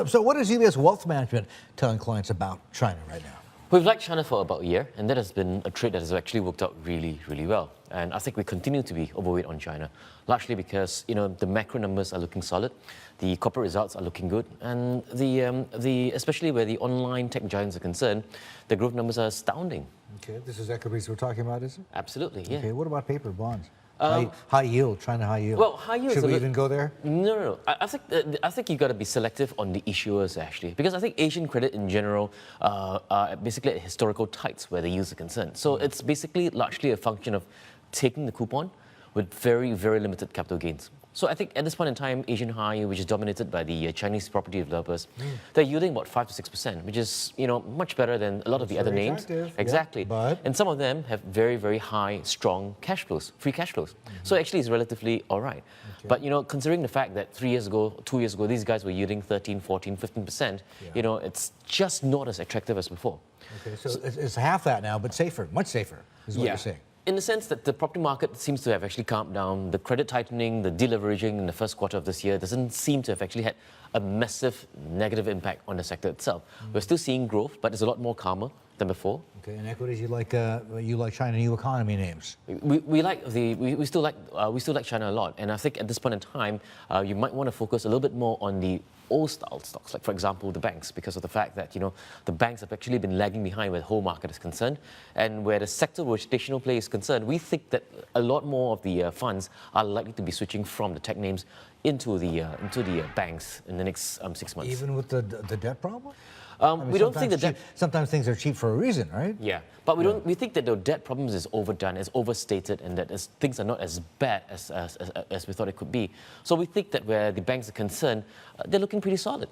So what is UBS Wealth Management telling clients about China right now? We've liked China for about a year, and that has been a trade that has actually worked out really, really well. And I think we continue to be overweight on China, largely because the macro numbers are looking solid, the corporate results are looking good, and especially where the online tech giants are concerned, the growth numbers are astounding. Okay, this is equities we're talking about, is it? Absolutely, yeah. Okay, what about paper bonds? High yield, China high yield. Well, high yield. Should we even go there? No. I think you've got to be selective on the issuers actually, because I think Asian credit in general are basically at historical tights where the yields are concerned. So it's basically largely a function of taking the coupon with very, very limited capital gains. So I think at this point in time, Asian high yield, which is dominated by the Chinese property developers, they're yielding about 5 to 6%, which is much better than a lot of the other names. Attractive. Exactly. Yeah, but... And some of them have very, very high, strong cash flows, free cash flows. So actually, it's relatively all right. Okay. But considering the fact that 3 years ago, 2 years ago, these guys were yielding 13, 14, 15%, it's just not as attractive as before. Okay, so it's half that now, but safer, much safer, is what you're saying. In the sense that the property market seems to have actually calmed down, the credit tightening, the deleveraging in the first quarter of this year doesn't seem to have actually had a massive negative impact on the sector itself. We're still seeing growth, but it's a lot more calmer than before. Okay, and equities, you like China new economy names. We still like China a lot, and I think at this point in time, you might want to focus a little bit more on the old-style stocks, like for example the banks, because of the fact that the banks have actually been lagging behind where the whole market is concerned, and where the sector rotational play is concerned, we think that a lot more of the funds are likely to be switching from the tech names into the banks in the next 6 months. Even with the debt problem? We don't think that sometimes things are cheap for a reason, right? Yeah, but we think that the debt problems is overdone, is overstated, and that things are not as bad as we thought it could be. So we think that where the banks are concerned, they're looking pretty solid.